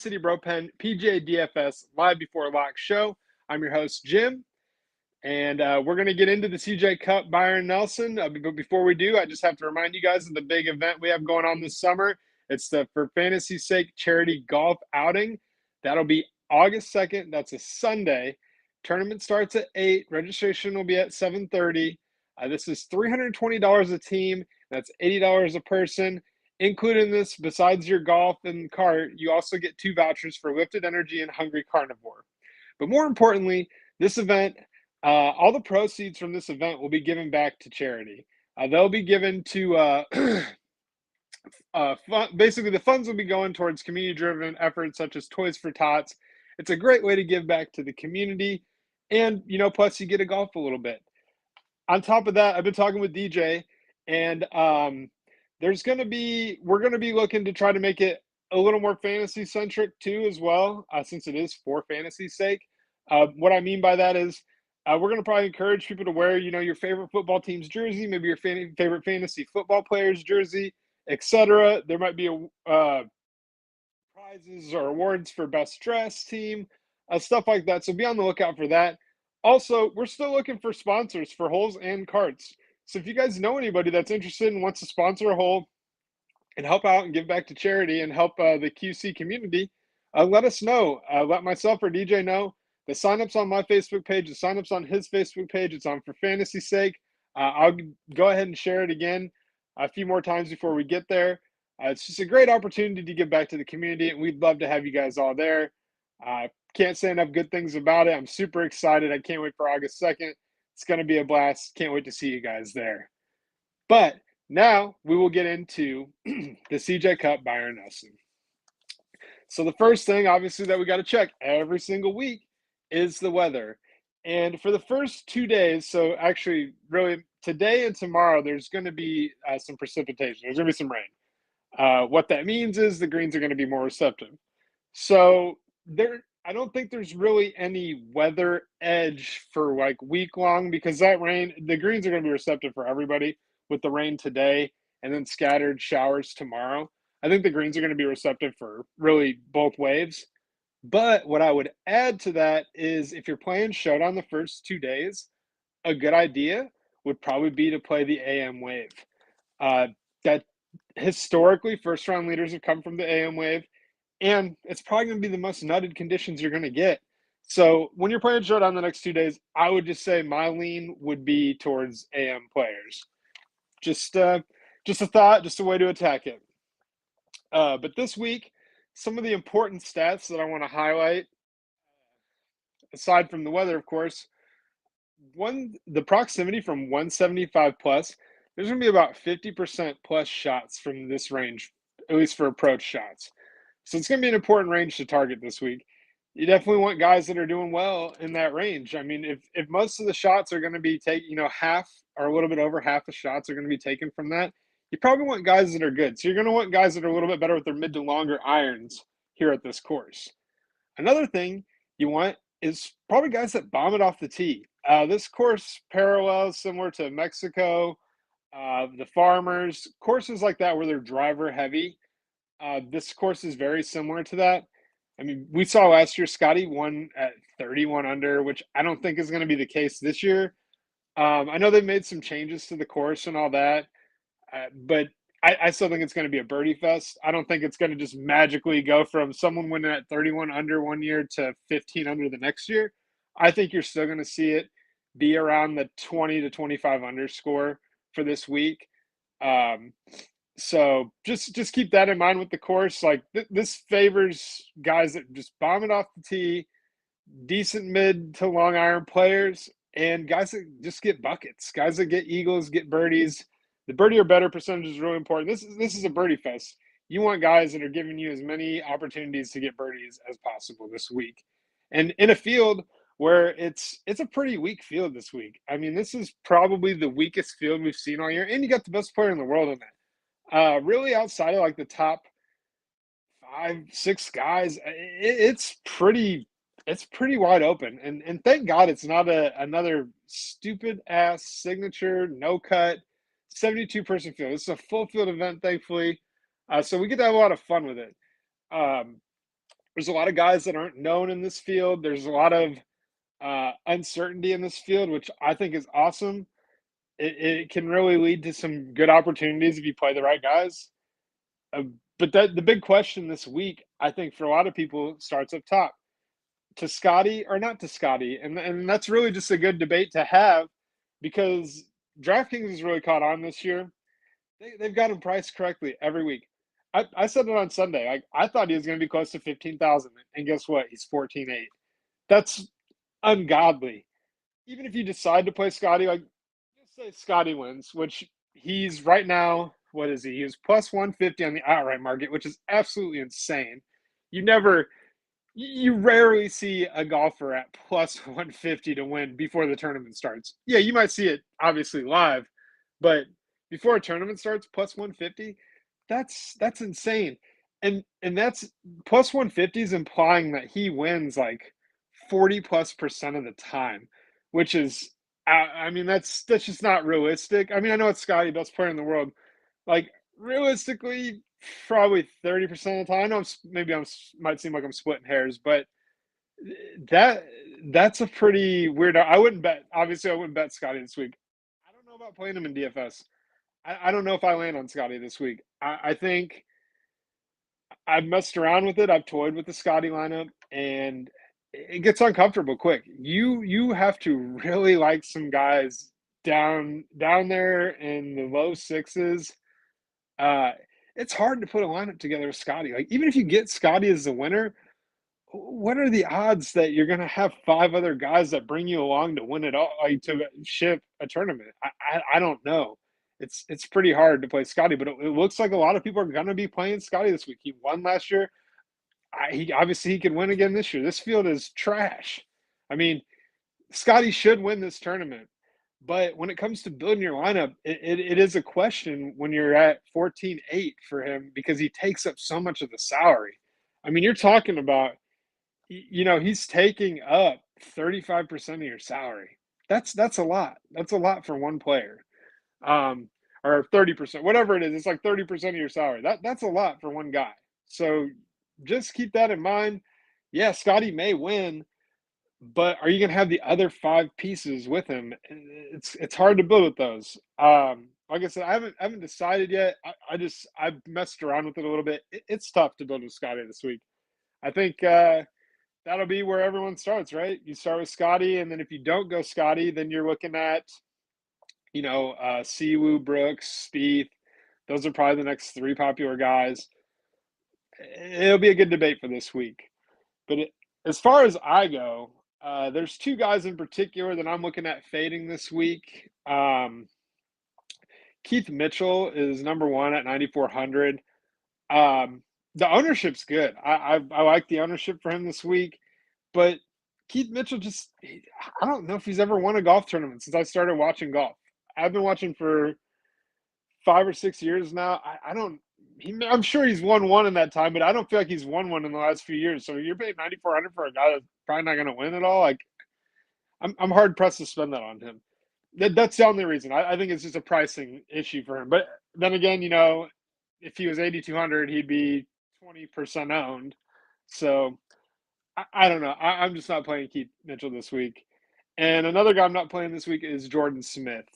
City Bro Pen PGA DFS Live Before Lock show. I'm your host, Jim, and we're going to get into the CJ CUP Byron Nelson. But before we do, I just have to remind you guys of the big event we have going on this summer. It's the For Fantasy's Sake charity golf outing. That'll be August 2nd. That's a Sunday. Tournament starts at 8. Registration will be at 7:30. This is $320 a team. That's $80 a person. Included in this, besides your golf and cart, you also get 2 vouchers for Lifted Energy and Hungry Carnivore. But more importantly, this event, all the proceeds from this event will be given back to charity. They'll be given to basically the funds will be going towards community-driven efforts such as Toys for Tots. It's a great way to give back to the community, and plus you get to golf a little bit. On top of that, I've been talking with DJ, and we're going to be looking to try to make it a little more fantasy centric too, as well, since it is for fantasy's sake. What I mean by that is we're going to probably encourage people to wear, your favorite football team's jersey, maybe your favorite fantasy football player's jersey, etc. There might be prizes or awards for best dress team, stuff like that. So be on the lookout for that. Also, we're still looking for sponsors for holes and carts. So if you guys know anybody that's interested and wants to sponsor a hole and help out and give back to charity and help the QC community, let us know. Let myself or DJ know. The sign-up's on my Facebook page. The sign-up's on his Facebook page. It's on For Fantasy's Sake. I'll go ahead and share it again a few more times before we get there. It's just a great opportunity to give back to the community, and we'd love to have you guys all there. Can't say enough good things about it. I'm super excited. I can't wait for August 2nd. It's going to be a blast. Can't wait to see you guys there. But now we will get into the CJ CUP Byron Nelson. So the first thing, obviously, that we got to check every single week is the weather. And for the first 2 days, so actually really today and tomorrow, there's going to be some precipitation. There's going to be some rain. What that means is the greens are going to be more receptive. So I don't think there's really any weather edge for like week long, because that rain, the greens are going to be receptive for everybody with the rain today and then scattered showers tomorrow. I think the greens are going to be receptive for really both waves. But what I would add to that is if you're playing Showdown the first 2 days, a good idea would probably be to play the AM wave. That historically, first round leaders have come from the AM wave, and it's probably going to be the most nutted conditions you're going to get. So when you're playing Showdown the next 2 days, I would just say my lean would be towards AM players. Just a thought, just a way to attack it. But this week, some of the important stats that I want to highlight, aside from the weather, of course, the proximity from 175 plus, there's going to be about 50% plus shots from this range, at least for approach shots. So it's going to be an important range to target this week. You definitely want guys that are doing well in that range. I mean, if most of the shots are going to be taken, half or a little bit over half the shots are going to be taken from that, you probably want guys that are good. So you're going to want guys that are a little bit better with their mid to longer irons here at this course. Another thing you want is probably guys that bomb it off the tee. This course parallels similar to Mexico, the Farmers, courses like that where they're driver heavy. This course is very similar to that. I mean, we saw last year Scotty won at 31 under, which I don't think is going to be the case this year. I know they've made some changes to the course and all that, but I still think it's going to be a birdie fest. I don't think it's going to just magically go from someone winning at 31 under one year to 15 under the next year. I think you're still going to see it be around the 20 to 25 under score for this week. So just keep that in mind with the course. Like this favors guys that just bomb it off the tee, decent mid to long iron players, and guys that just get buckets, guys that get eagles, get birdies. The birdie or better percentage is really important. This is a birdie fest. You want guys that are giving you as many opportunities to get birdies as possible this week. And in a field where it's a pretty weak field this week. I mean, this is probably the weakest field we've seen all year, and you got the best player in the world in that. Really outside of like the top 5-6 guys, it's pretty wide open. And thank God it's not another stupid ass signature no cut 72 person field. It's a full field event, thankfully. So we get to have a lot of fun with it. There's a lot of guys that aren't known in this field. There's a lot of uncertainty in this field, which I think is awesome. It can really lead to some good opportunities if you play the right guys. Uh, but the big question this week, I think, for a lot of people, starts up top: to Scotty or not to Scotty, and that's really just a good debate to have because DraftKings has really caught on this year. They've got him priced correctly every week. I said it on Sunday. I thought he was going to be close to 15,000, and guess what? He's 14.8. That's ungodly. Even if you decide to play Scotty, like just say Scotty wins, which he's right now. What is he? He was plus 150 on the outright market, which is absolutely insane. You never, you rarely see a golfer at plus 150 to win before the tournament starts. Yeah, you might see it obviously live, but before a tournament starts, plus 150, that's insane. And that's plus 150 is implying that he wins like 40 plus percent of the time, which is I mean that's just not realistic. I mean, I know it's Scotty, best player in the world. Like realistically, probably 30% of the time. I know maybe might seem like I'm splitting hairs, but that that's a pretty weird. I wouldn't bet. Obviously, I wouldn't bet Scotty this week. I don't know about playing him in DFS. I don't know if I land on Scotty this week. I think I've messed around with it. I've toyed with the Scotty lineup, and it gets uncomfortable quick. You have to really like some guys down there in the low sixes. Uh, it's hard to put a lineup together with Scotty. Like even if you get Scotty as the winner, what are the odds that you're going to have five other guys that bring you along to win it all, like to ship a tournament? I don't know. It's pretty hard to play Scotty, but it looks like a lot of people are going to be playing Scotty this week. He won last year. He obviously he could win again this year. This field is trash. I mean, Scotty should win this tournament, but when it comes to building your lineup, it is a question when you're at 14.8 for him because he takes up so much of the salary. I mean, you're talking about he's taking up 35% of your salary. That's a lot. That's a lot for one player. Um, or 30%, whatever it is. It's like 30% of your salary. That's a lot for one guy. So just keep that in mind. Yeah, Scotty may win, but are you going to have the other five pieces with him? It's hard to build with those. Like I said, I haven't decided yet. I've messed around with it a little bit. It's tough to build with Scotty this week. I think that'll be where everyone starts, right? You start with Scotty, and then if you don't go Scotty, then you're looking at Siwoo, Brooks, Spieth. Those are probably the next three popular guys. It'll be a good debate for this week. But as far as I go, there's two guys in particular that I'm looking at fading this week. Keith Mitchell is number one at 9,400. The ownership's good. I like the ownership for him this week, but Keith Mitchell I don't know if he's ever won a golf tournament since I started watching golf. I've been watching for 5 or 6 years now. I don't. I'm sure he's won one in that time, but I don't feel like he's won one in the last few years. So you're paying 9,400 for a guy that's probably not going to win at all. Like I'm hard pressed to spend that on him. That's the only reason. I think it's just a pricing issue for him. But then again, if he was 8,200, he'd be 20% owned. So I don't know. I'm just not playing Keith Mitchell this week. And another guy I'm not playing this week is Jordan Smith.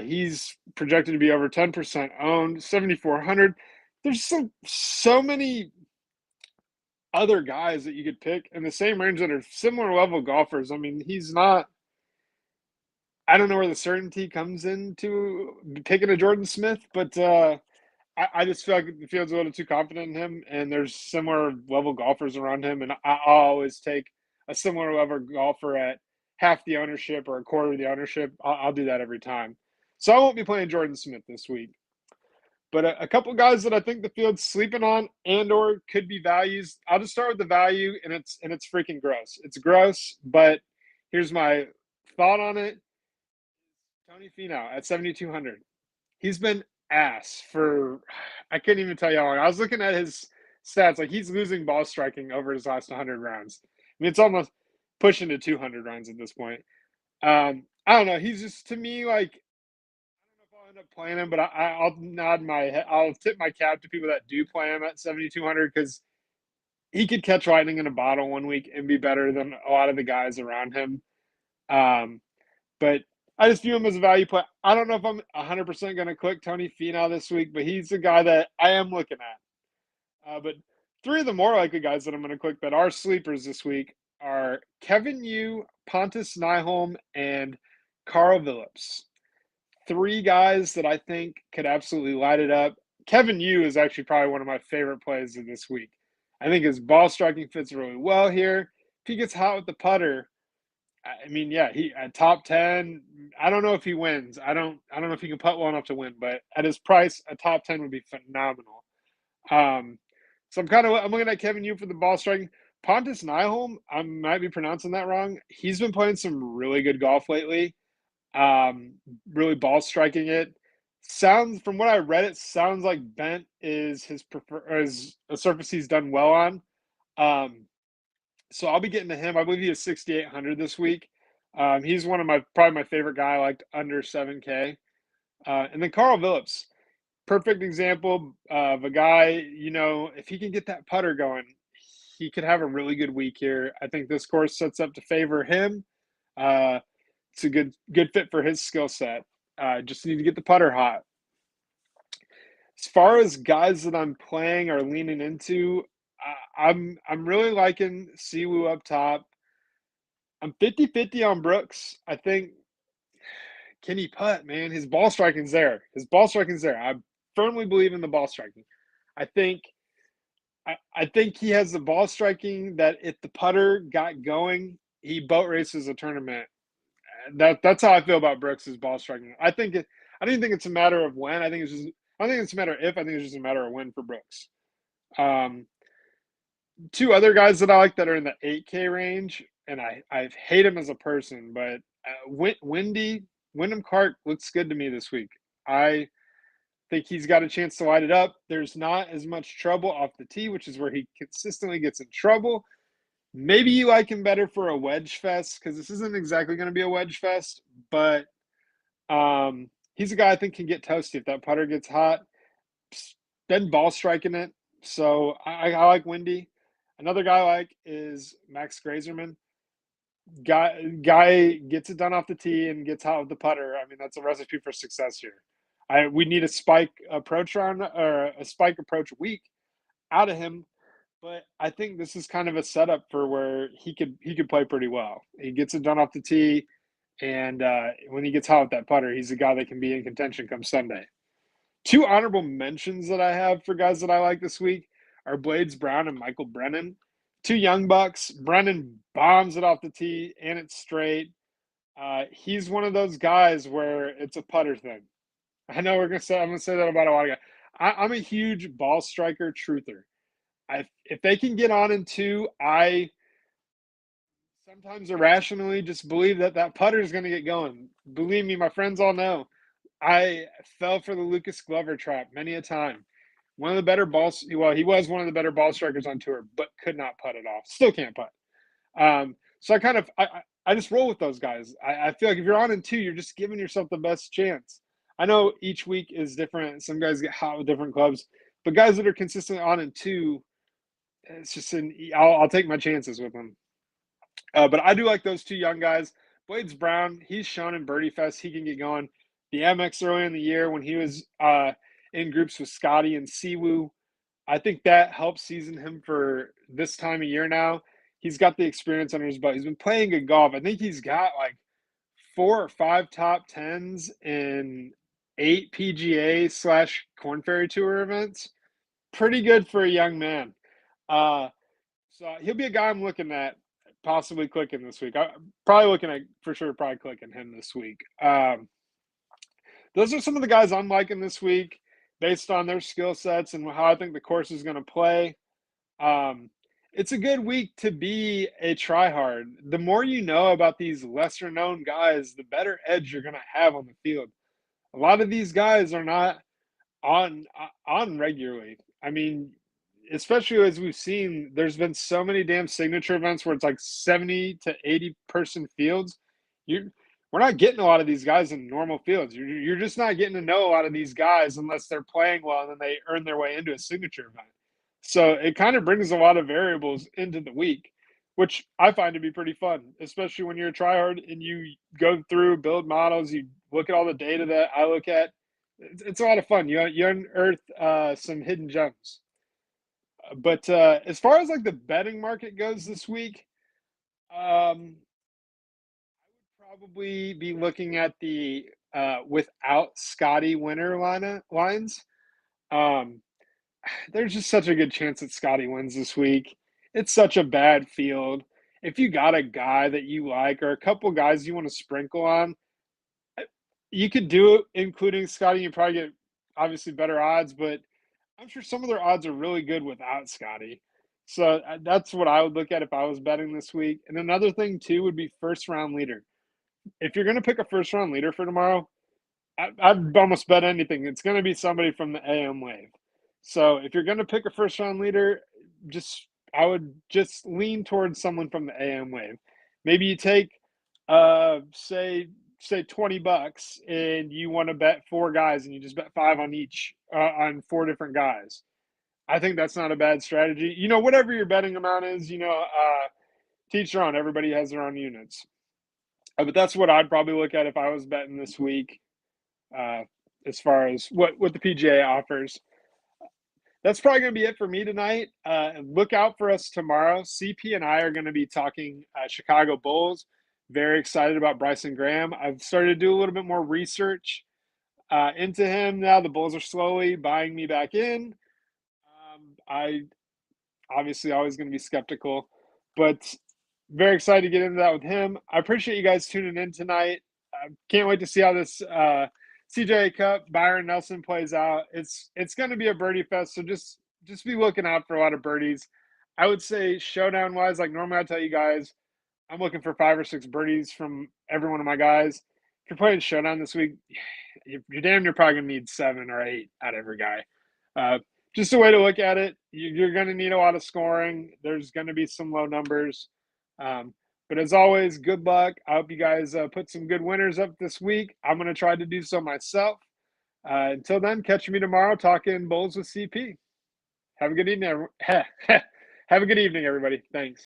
He's projected to be over 10% owned, 7,400. There's so many other guys that you could pick in the same range that are similar level golfers. I mean, he's not. I don't know where the certainty comes into picking a Jordan Smith, but I just feel like the field's a little too confident in him, and there's similar level golfers around him, and I'll always take a similar level golfer at half the ownership or a quarter of the ownership. I'll do that every time. So I won't be playing Jordan Smith this week. But a couple guys that I think the field's sleeping on and or could be values. I'll just start with the value, and it's freaking gross. It's gross, but here's my thought on it. Tony Finau at 7,200. He's been ass for I couldn't even tell you how long. I was looking at his stats, like he's losing ball striking over his last 100 rounds. I mean, it's almost pushing to 200 rounds at this point. I don't know. He's just to me like I don't know if I'll end up playing him, but I'll nod my head. I'll tip my cap to people that do play him at 7,200 because he could catch lightning in a bottle one week and be better than a lot of the guys around him. Um, but I just view him as a value play. I don't know if I'm 100% going to click Tony Finau this week, but he's the guy that I am looking at. But three of the more likely guys that I'm going to click that are sleepers this week are Kevin Yu, Pontus Nyholm, and Carl Phillips. Three guys that I think could absolutely light it up. Kevin Yu is actually probably one of my favorite plays of this week. I think his ball striking fits really well here. If he gets hot with the putter, I mean, yeah, he at top 10. I don't know if he wins. I don't know if he can putt well enough to win, but at his price, a top 10 would be phenomenal. Um, so I'm looking at Kevin Yu for the ball striking. Pontus Nyholm, I might be pronouncing that wrong. He's been playing some really good golf lately. Really ball striking it. Sounds from what I read, it sounds like bent is his prefer is a surface he's done well on. Um, so I'll be getting to him. I believe he is 6,800 this week. He's one of my probably my favorite guy, like under 7K. And then Carl Phillips, perfect example of a guy, if he can get that putter going, he could have a really good week here. I think this course sets up to favor him. Uh, it's a good fit for his skill set. Just need to get the putter hot. As far as guys that I'm playing or leaning into, I'm really liking Siwoo up top. I'm 50-50 on Brooks. I think can he putt, man? His ball striking's there. His ball striking's there. I firmly believe in the ball striking. I think I think he has the ball striking that if the putter got going, he boat races a tournament. That's how I feel about Brooks' ball striking. I don't think it's a matter of when. I don't think it's a matter of if. I think it's just a matter of when for Brooks. Um, Two other guys that I like that are in the 8K range, and I hate him as a person, but Wyndham Clark looks good to me this week. I think he's got a chance to light it up. There's not as much trouble off the tee, which is where he consistently gets in trouble. Maybe you like him better for a wedge fest because this isn't exactly going to be a wedge fest, but he's a guy I think can get toasty if that putter gets hot. Then ball striking it. So I like Windy. Another guy I like is Max Grazerman. Guy gets it done off the tee and gets hot with the putter. I mean, that's a recipe for success here. We need a spike approach round or a spike approach week out of him, but I think this is kind of a setup for where he could play pretty well. He gets it done off the tee, and when he gets hot with that putter, he's a guy that can be in contention come Sunday. Two honorable mentions that I have for guys that I like this week are Blades Brown and Michael Brennan. Two young bucks. Brennan bombs it off the tee and it's straight. He's one of those guys where it's a putter thing. I know I'm gonna say that about a lot of guys. I'm a huge ball striker truther. If they can get on in two, I sometimes irrationally just believe that putter is going to get going. Believe me, my friends all know. I fell for the Lucas Glover trap many a time. One of the better balls, well, he was one of the better ball strikers on tour, but could not putt it off. Still can't putt. So I just roll with those guys. I feel like if you're on in two, you're just giving yourself the best chance. I know each week is different. Some guys get hot with different clubs, but guys that are consistently on in two, it's just I'll take my chances with them. But I do like those two young guys. Blades Brown, he's shown in Birdie Fest he can get going. The MX early in the year when he was in groups with Scotty and Siwoo, I think that helps season him for this time of year now. He's got the experience under his belt. He's been playing good golf. I think he's got like 4 or 5 top tens in 8 PGA / Korn Ferry Tour events. Pretty good for a young man. So he'll be a guy I'm looking at possibly clicking this week. I'm probably looking at for sure probably clicking him this week. Those are some of the guys I'm liking this week based on their skill sets and how I think the course is going to play. It's a good week to be a tryhard. The more you know about these lesser known guys, the better edge you're going to have on the field. A lot of these guys are not on regularly. I mean, especially as we've seen, there's been so many damn signature events where it's like 70 to 80 person fields. We're not getting a lot of these guys in normal fields. You're just not getting to know a lot of these guys unless they're playing well and then they earn their way into a signature event. So it kind of brings a lot of variables into the week, which I find to be pretty fun, especially when you're a tryhard and you go through, build models, you look at all the data that I look at. It's a lot of fun. You unearth some hidden gems. But as far as like the betting market goes this week, um, probably be looking at the without Scotty winner lines. Um, there's just such a good chance that Scotty wins this week. It's such a bad field. If you got a guy that you like or a couple guys you want to sprinkle on, you could do it, including Scotty. You probably get obviously better odds, but I'm sure some of their odds are really good without Scotty. So that's what I would look at if I was betting this week. And another thing too would be first round leader. If you're going to pick a first round leader for tomorrow, I'd almost bet anything. It's going to be somebody from the AM wave. So if you're going to pick a first round leader, just I would just lean towards someone from the AM wave. Maybe you take say $20 and you want to bet four guys and you just bet five on each on four different guys. I think that's not a bad strategy. Whatever your betting amount is, teach their own. Everybody has their own units. But that's what I'd probably look at if I was betting this week, uh, as far as what the PGA offers. That's probably going to be it for me tonight. Look out for us tomorrow. CP and I are going to be talking Chicago Bulls. Very excited about Bryson Graham. I've started to do a little bit more research into him now. The Bulls are slowly buying me back in. I obviously always going to be skeptical, but very excited to get into that with him. I appreciate you guys tuning in tonight. Can't wait to see how this CJ Cup Byron Nelson plays out. It's going to be a birdie fest, so just be looking out for a lot of birdies. I would say showdown wise, like normally I tell you guys, I'm looking for 5 or 6 birdies from every one of my guys. If you're playing showdown this week, you're damn near probably gonna need 7 or 8 out of every guy. Uh, just a way to look at it. You're going to need a lot of scoring. There's going to be some low numbers. Um, but as always, good luck. I hope you guys put some good winners up this week. I'm going to try to do so myself. Until then, catch me tomorrow talking Bulls with CP. Have a good evening. Have a good evening, everybody. Thanks.